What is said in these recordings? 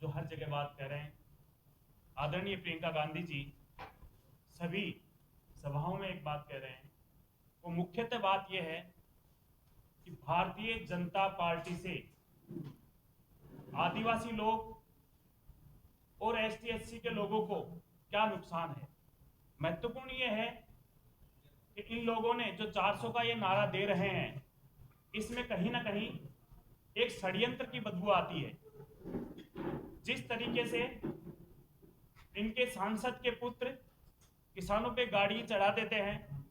जो हर जगह बात कर रहे हैं, आदरणीय प्रियंका गांधी जी सभी सभाओं में एक बात कह रहे हैं। वो मुख्यतः बात यह है कि भारतीय जनता पार्टी से आदिवासी लोग और एसटी एससी के लोगों को क्या नुकसान है। महत्वपूर्ण यह है कि इन लोगों ने जो 400 का ये नारा दे रहे हैं, इसमें कहीं ना कहीं एक षड्यंत्र की बदबू आती है। जिस तरीके से इनके सांसद के पुत्र किसानों पे गाड़ी चढ़ा देते हैं,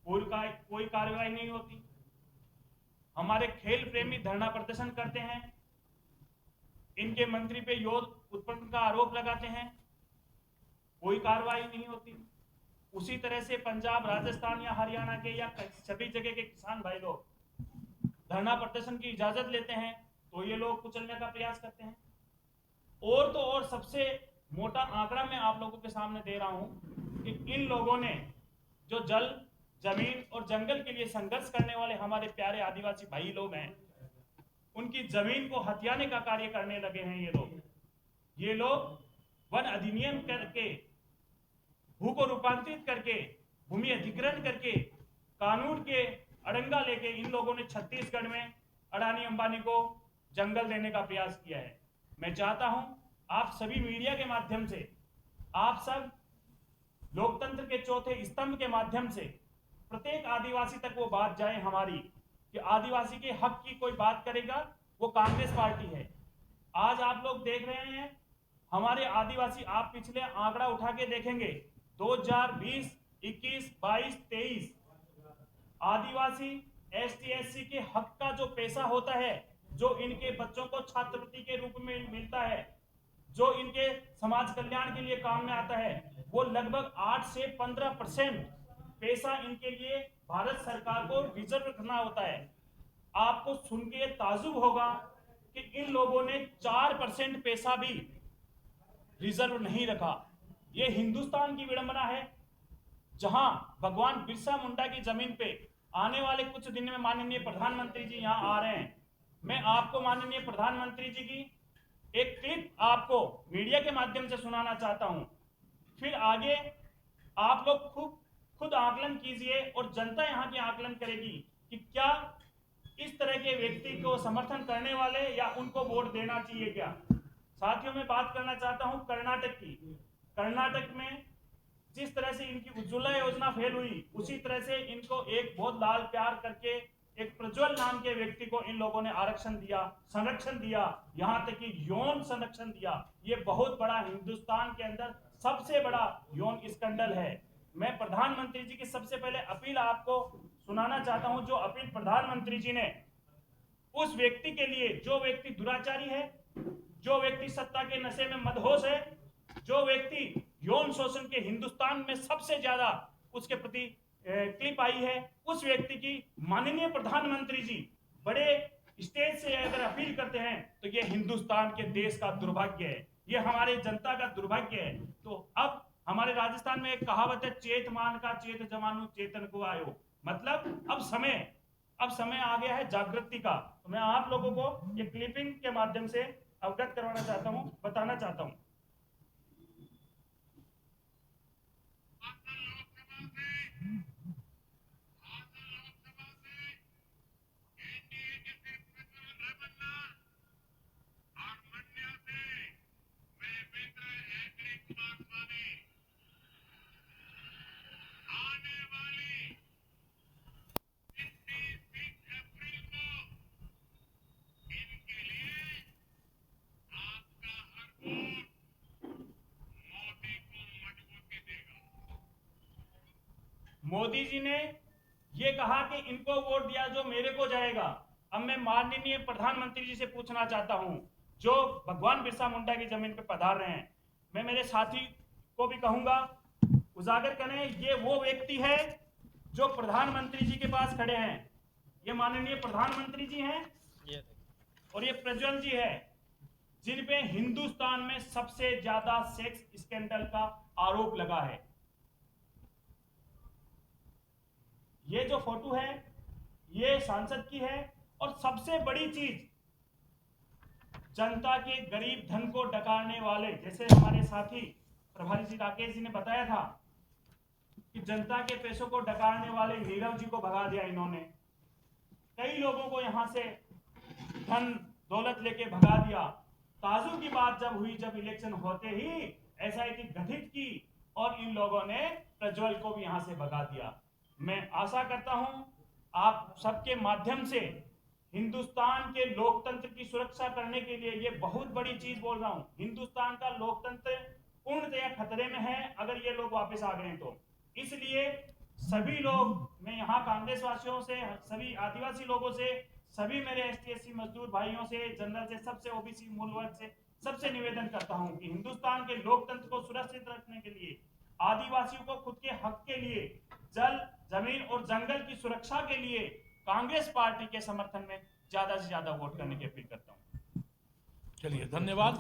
कोई कार्रवाई नहीं होती। हमारे खेल प्रेमी धरना प्रदर्शन करते हैं, इनके मंत्री पे यौन उत्पीड़न का आरोप लगाते हैं, कोई कार्रवाई नहीं होती। उसी तरह से पंजाब, राजस्थान या हरियाणा के या सभी जगह के किसान भाई लोग धरना प्रदर्शन की इजाजत लेते हैं तो ये लोग कुचलने का प्रयास करते हैं। और तो और सबसे मोटा आंकड़ा मैं आप लोगों के सामने दे रहा हूं कि इन लोगों ने जो जल, जमीन और जंगल के लिए संघर्ष करने वाले हमारे प्यारे आदिवासी भाई लोग हैं, उनकी जमीन को हथियाने का कार्य करने लगे हैं। ये लोग वन अधिनियम करके, भू को रूपांतरित करके, भूमि अधिग्रहण करके, कानून के अड़ंगा लेके इन लोगों ने छत्तीसगढ़ में अडानी अंबानी को जंगल देने का प्रयास किया है। मैं चाहता हूं आप सभी मीडिया के माध्यम से, आप सब लोकतंत्र के चौथे स्तंभ के माध्यम से प्रत्येक आदिवासी तक वो बात जाए हमारी कि आदिवासी के हक की कोई बात करेगा वो कांग्रेस पार्टी है। आज आप लोग देख रहे हैं हमारे आदिवासी, आप पिछले आंकड़ा उठा के देखेंगे 2020, 21, 22, 23 आदिवासी एसटी एससी के हक का जो पैसा होता है, जो इनके बच्चों को छात्रवृत्ति के रूप में मिलता है, जो इनके समाज कल्याण के लिए काम में आता है, वो लगभग 8 से 15% पैसा इनके लिए भारत सरकार को रिजर्व रखना होता है। आपको सुन के ताजुब होगा कि इन लोगों ने 4% पैसा भी रिजर्व नहीं रखा। ये हिंदुस्तान की विडंबना है, जहां भगवान बिरसा मुंडा की जमीन पे आने वाले कुछ दिन में माननीय प्रधानमंत्री जी यहां आ रहे हैं। मैं आपको माननीय प्रधानमंत्री जी की एक क्लिप आपको मीडिया के माध्यम से सुनाना चाहता हूं। फिर आगे आप लोग खुद आकलन कीजिए और जनता यहां की आकलन करेगी कि क्या इस तरह के व्यक्ति को समर्थन करने वाले या उनको वोट देना चाहिए क्या। साथियों, मैं बात करना चाहता हूं कर्नाटक की। कर्नाटक में जिस तरह से इनकी उज्ज्वला योजना फेल हुई, उसी तरह से इनको एक बहुत लाल प्यार करके एक प्रज्वल नाम के व्यक्ति को इन लोगों ने आरक्षण दिया, संरक्षण दिया, यहां तक कि यौन संरक्षण दिया। ये बहुत बड़ा, हिंदुस्तान के अंदर सबसे बड़ा यौन स्कैंडल है। मैं प्रधानमंत्री जी की सबसे पहले अपील आपको सुनाना चाहता हूं, जो अपील प्रधानमंत्री जी ने उस व्यक्ति के लिए, जो व्यक्ति दुराचारी है, जो व्यक्ति सत्ता के नशे में मदहोश है, जो व्यक्ति यौन शोषण के हिंदुस्तान में सबसे ज्यादा उसके प्रति क्लिप आई है, उस व्यक्ति की माननीय प्रधानमंत्री जी बड़े स्टेज से अगर अपील करते हैं तो ये हिंदुस्तान के देश का दुर्भाग्य है, ये हमारे जनता का दुर्भाग्य है। तो अब हमारे राजस्थान में एक कहावत है, चेत मान का चेत जमानु चेतन को आयो, मतलब अब समय आ गया है जागृति का। तो मैं आप लोगों को ये क्लिपिंग के माध्यम से अवगत करवाना चाहता हूं, बताना चाहता हूं। मोदी जी ने ये कहा कि इनको वोट दिया जो मेरे को जाएगा। अब मैं माननीय प्रधानमंत्री जी से पूछना चाहता हूं, जो भगवान बिरसा मुंडा की जमीन पर पधार रहे हैं, मैं मेरे साथी को भी कहूंगा उजागर करें, ये वो व्यक्ति है जो प्रधानमंत्री जी के पास खड़े हैं। ये माननीय प्रधानमंत्री जी हैं और ये प्रज्वल जी है, जिन पे हिंदुस्तान में सबसे ज्यादा सेक्स स्कैंडल का आरोप लगा है। ये जो फोटो है ये सांसद की है। और सबसे बड़ी चीज, जनता के गरीब धन को डकारने वाले, जैसे हमारे साथी प्रभारी जी राकेश जी ने बताया था कि जनता के पैसों को डकारने वाले नीरव जी को भगा दिया इन्होंने। कई लोगों को यहां से धन दौलत लेके भगा दिया। ताजू की बात जब हुई, जब इलेक्शन होते ही एसआईटी गठित की और इन लोगों ने प्रज्वल को भी यहां से भगा दिया। मैं आशा करता हूं आप सबके माध्यम से हिंदुस्तान के लोकतंत्र की सुरक्षा करने के लिए, ये बहुत बड़ी चीज बोल रहा हूं, हिंदुस्तान का लोकतंत्र पूर्णतया खतरे में है अगर ये लोग वापस आ गए तो। इसलिए सभी लोग, मैं यहाँ कांग्रेस वासियों से, सभी आदिवासी लोगों से, सभी मेरे एसटी/एससी मजदूर भाइयों से, जनरल से, सबसे ओबीसी मूल वर्ग से सबसे निवेदन करता हूं कि हिंदुस्तान के लोकतंत्र को सुरक्षित रखने के लिए, आदिवासियों को खुद के हक के लिए, जल, जमीन और जंगल की सुरक्षा के लिए कांग्रेस पार्टी के समर्थन में ज्यादा से ज्यादा वोट करने की अपील करता हूं। चलिए, धन्यवाद।